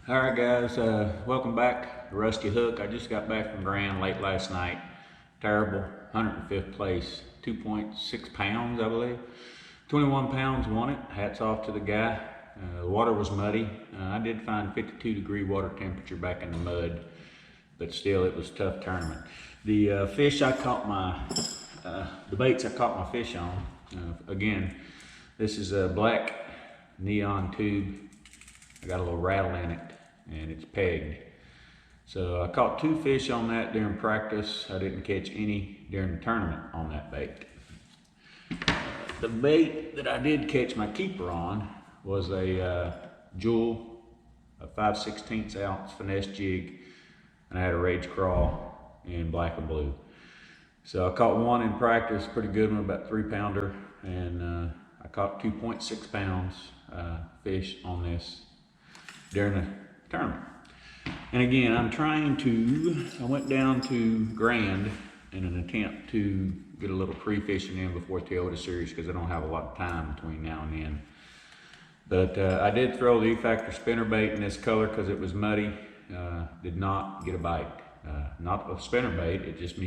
Alright guys, welcome back to Rusty Hook. I just got back from Grand late last night. Terrible, 105th place, 2.6 pounds I believe. 21 pounds won it, hats off to the guy. The water was muddy. I did find 52-degree water temperature back in the mud, but still it was a tough tournament. The fish I caught the baits I caught my fish on, again, this is a black neon tube. I got a little rattle in it and it's pegged. So I caught 2 fish on that during practice. I didn't catch any during the tournament on that bait. The bait that I did catch my keeper on was a jewel, a 5/16 ounce finesse jig, and I had a rage crawl in black and blue. So I caught one in practice, pretty good one, about 3-pounder, and I caught 2.6 pounds fish on this during the tournament. And again, I went down to Grand in an attempt to get a little pre-fishing in before Toyota Series because I don't have a lot of time between now and then. But I did throw the E-Factor spinnerbait in this color because it was muddy. Did not get a bite. Not a spinnerbait, it just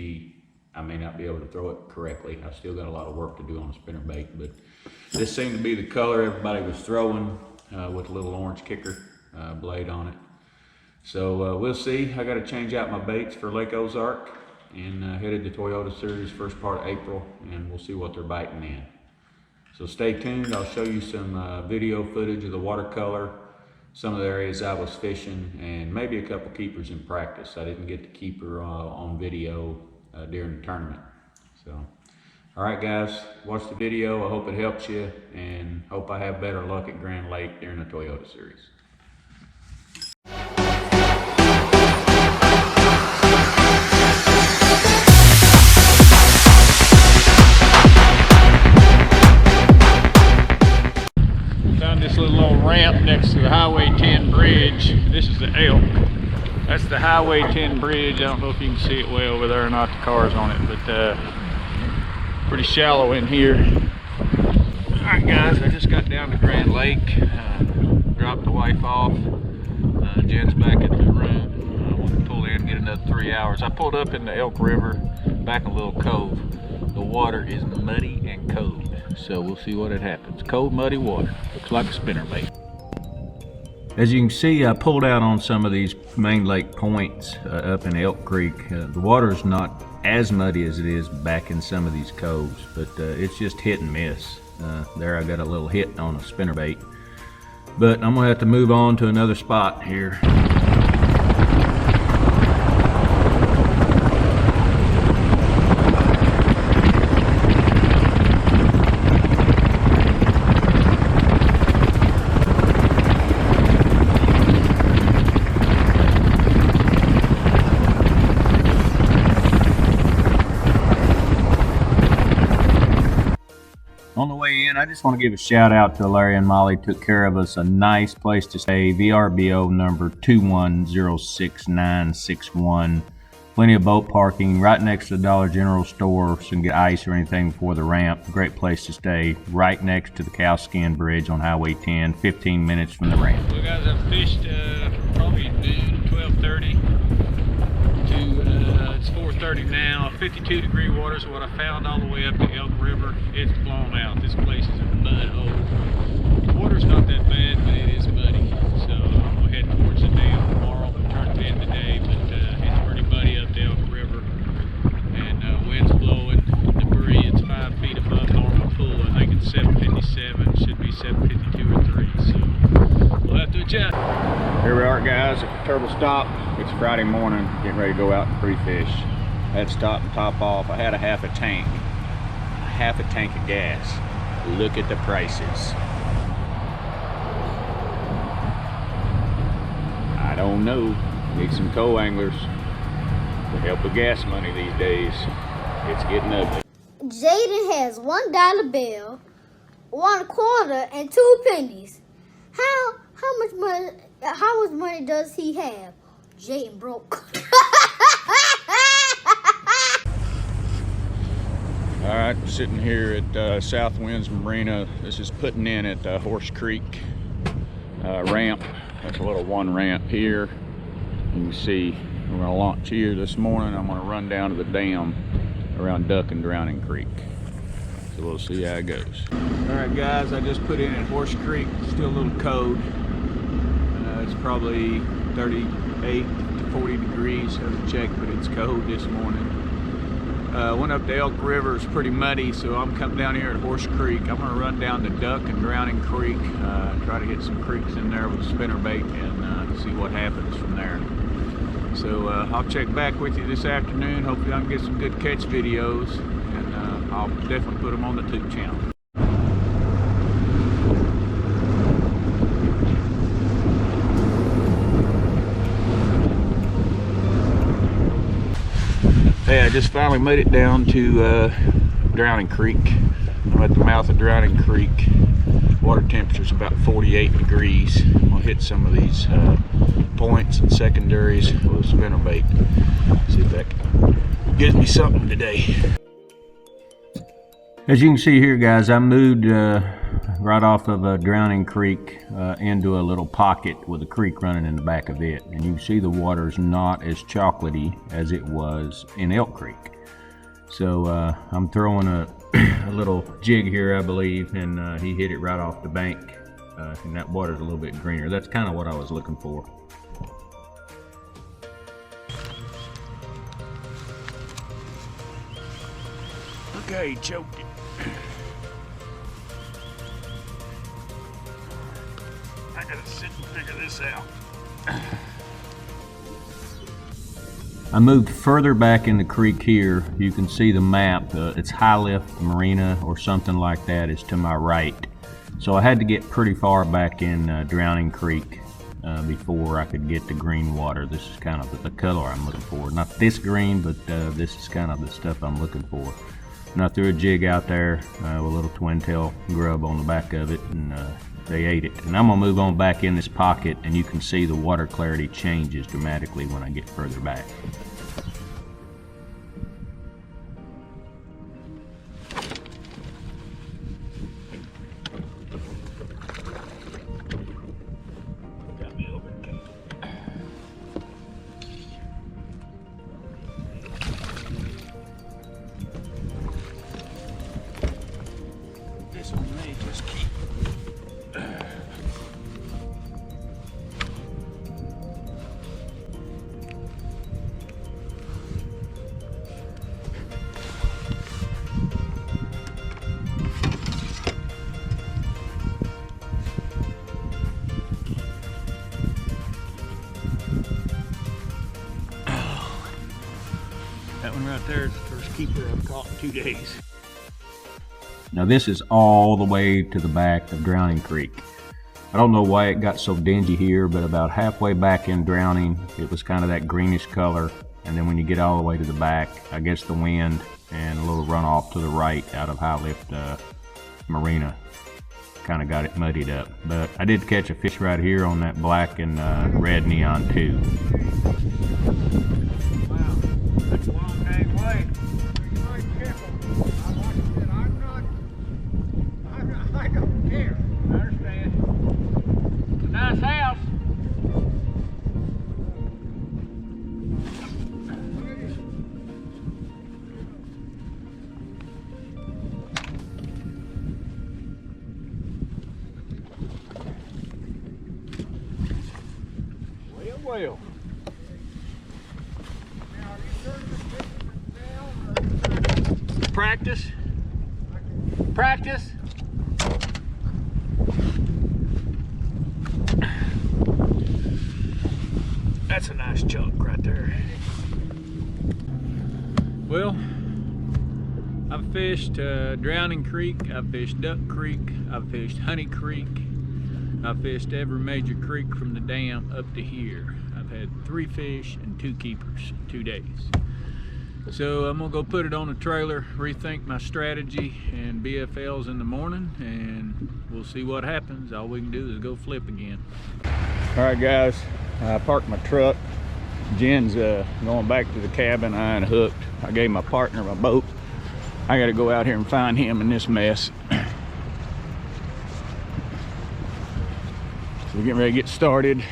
I may not be able to throw it correctly. I've still got a lot of work to do on a spinnerbait, but this seemed to be the color everybody was throwing with a little orange kicker blade on it. So we'll see. I got to change out my baits for Lake Ozark and headed to Toyota Series first part of April, and we'll see what they're biting in. So stay tuned. I'll show you some video footage of the watercolor, some of the areas I was fishing, and maybe a couple keepers in practice. I didn't get the keeper on video during the tournament. So, all right guys, watch the video. I hope it helps you, and hope I have better luck at Grand Lake during the Toyota Series. Found this little old ramp next to the Highway 10 bridge. This is the Elk. That's the Highway 10 bridge. I don't know if you can see it way over there or not, the cars on it, but pretty shallow in here. Alright guys, I just got down to Grand Lake, dropped the wife off. Jen's back at the room. I want to pull in and get another 3 hours. I pulled up in the Elk River, back in a little cove. The water is muddy and cold, so we'll see what happens. Cold, muddy water. Looks like a spinnerbait. As you can see, I pulled out on some of these main lake points up in Elk Creek. The water is not as muddy as it is back in some of these coves, but it's just hit and miss. There I got a little hit on a spinnerbait. But I'm gonna have to move on to another spot here. On the way in, I just want to give a shout out to Larry and Molly. Took care of us a nice place to stay. VRBO number 210691. Plenty of boat parking right next to the Dollar General store, so you can get ice or anything before the ramp. Great place to stay. Right next to the Cowskin Bridge on Highway 10, 15 minutes from the ramp. Well guys, I've fished probably noon, 12:30 to it's 4:30 now. 52-degree water is what I found all the way up the Elk River. It's blown out. This place is a mud hole. The water's not that bad, but it is muddy. So I'm gonna head towards the dam tomorrow. We'll turn to end the day, but it's pretty muddy up the Elk River. And wind's blowing, debris. It's 5 feet above normal pool. I think it's 757. Should be 752 or 3. So we'll have to adjust. Here we are, guys, at the turtle stop. It's Friday morning, getting ready to go out and pre-fish. I had to stop and top off. I had a half a tank of gas. Look at the prices. I don't know. Need some co-anglers to help with gas money these days. It's getting ugly. Jaden has $1 bill, 1 quarter, and 2 pennies. How much money does he have? Jaden broke. All right, sitting here at South Winds Marina. This is putting in at Horse Creek ramp. There's a little one ramp here. You can see we're gonna launch here this morning. I'm gonna run down to the dam around Duck and Drowning Creek. So we'll see how it goes. All right, guys, I just put in at Horse Creek. Still a little cold. It's probably 38 to 40 degrees. Haven't checked, but it's cold this morning. Went up to Elk River. It's pretty muddy, so I'm coming down here at Horse Creek. I'm gonna run down to Duck and Drowning Creek, try to hit some creeks in there with spinnerbait and see what happens from there. So I'll check back with you this afternoon. Hopefully I can get some good catch videos, and I'll definitely put them on the YouTube channel. Hey, I just finally made it down to Drowning Creek. I'm at the mouth of Drowning Creek. Water temperature's about 48 degrees. I'm gonna hit some of these points and secondaries with spinnerbait. See if that gives me something today. As you can see here, guys, I moved right off of Drowning Creek into a little pocket with a creek running in the back of it. And you can see the water's not as chocolatey as it was in Elk Creek. So I'm throwing a little jig here, I believe, and he hit it right off the bank. And that water's a little bit greener. That's kind of what I was looking for. Okay, choked it. I gotta sit and figure this out. I moved further back in the creek here. You can see the map. It's High Lift Marina or something like that is to my right. So I had to get pretty far back in Drowning Creek before I could get the green water. This is kind of the color I'm looking for. Not this green, but this is kind of the stuff I'm looking for. And I threw a jig out there with a little twin tail grub on the back of it, and they ate it. And I'm gonna move on back in this pocket, and you can see the water clarity changes dramatically when I get further back. Got me over the This one may just keep. That one right there is the first keeper I've caught in 2 days. Now this is all the way to the back of Drowning Creek. I don't know why it got so dingy here, but about halfway back in Drowning, it was kind of that greenish color. And then when you get all the way to the back, I guess the wind and a little runoff to the right out of High Lift Marina kind of got it muddied up. But I did catch a fish right here on that black and red neon too. Wow, that's a long dang way. I don't care. I understand. It's a nice house. Well. Practice. Practice. That's a nice chunk right there. Well, I've fished Drowning Creek, I've fished Duck Creek, I've fished Honey Creek, I've fished every major creek from the dam up to here. I've had 3 fish and 2 keepers in 2 days. So I'm gonna go put it on a trailer, rethink my strategy, and BFLs in the morning, and we'll see what happens. All we can do is go flip again. All right, guys, I parked my truck. Jen's going back to the cabin, I unhooked. I gave my partner my boat. I gotta go out here and find him in this mess. We're getting ready to get started.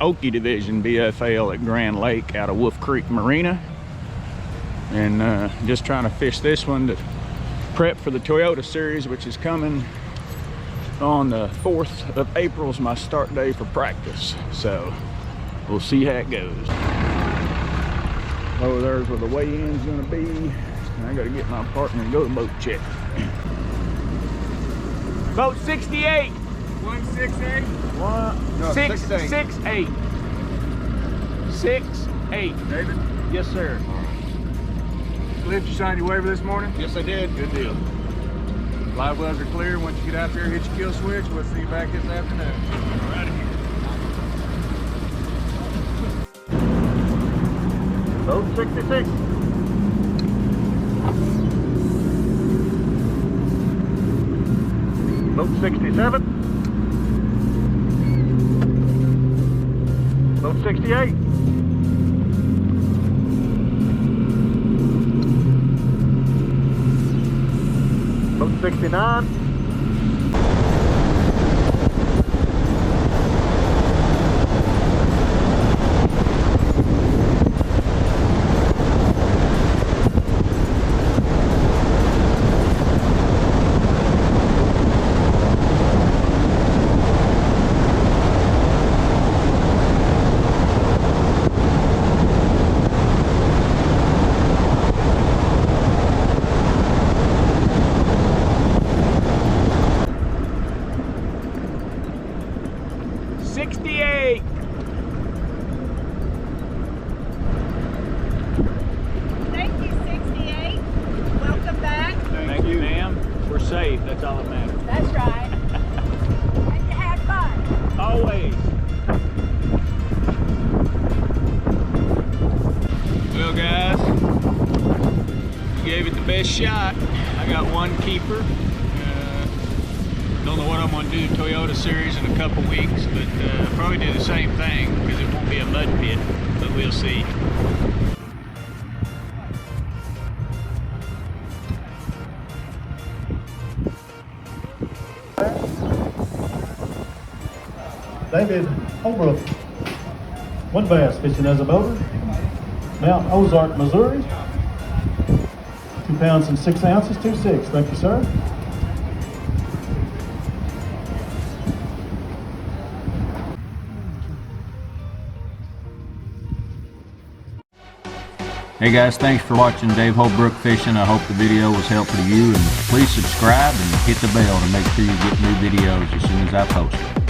Okie Division BFL at Grand Lake out of Wolf Creek Marina. And just trying to fish this one to prep for the Toyota Series, which is coming on the 4th of April is my start day for practice. So we'll see how it goes. Over there's where the weigh-in's gonna be. And I gotta get my partner and go to boat check. Boat 68. 168? No, 668. 68. David? Yes, sir. Cliff, you signed your waiver this morning? Yes, I did. Good deal. Live wells are clear. Once you get out there, hit your kill switch. We'll see you back this afternoon. Right here. Boat 66. Boat 67. Boat 68. Boat 69. Thank you, 68. Welcome back. Thank you, ma'am. We're safe. That's all that matters. That's right. And you had fun. Always. Well, guys, we gave it the best shot. I got one keeper. Don't know what I'm going to do to Toyota Series in a couple weeks, but probably do the same thing because it won't be a mud pit, but we'll see. David Holbrook, one bass fishing as a boater, Mount Ozark, Missouri, 2 pounds and 6 ounces, 2.6. Thank you, sir. Hey guys, thanks for watching Dave Holbrook Fishing. I hope the video was helpful to you, and please subscribe and hit the bell to make sure you get new videos as soon as I post them.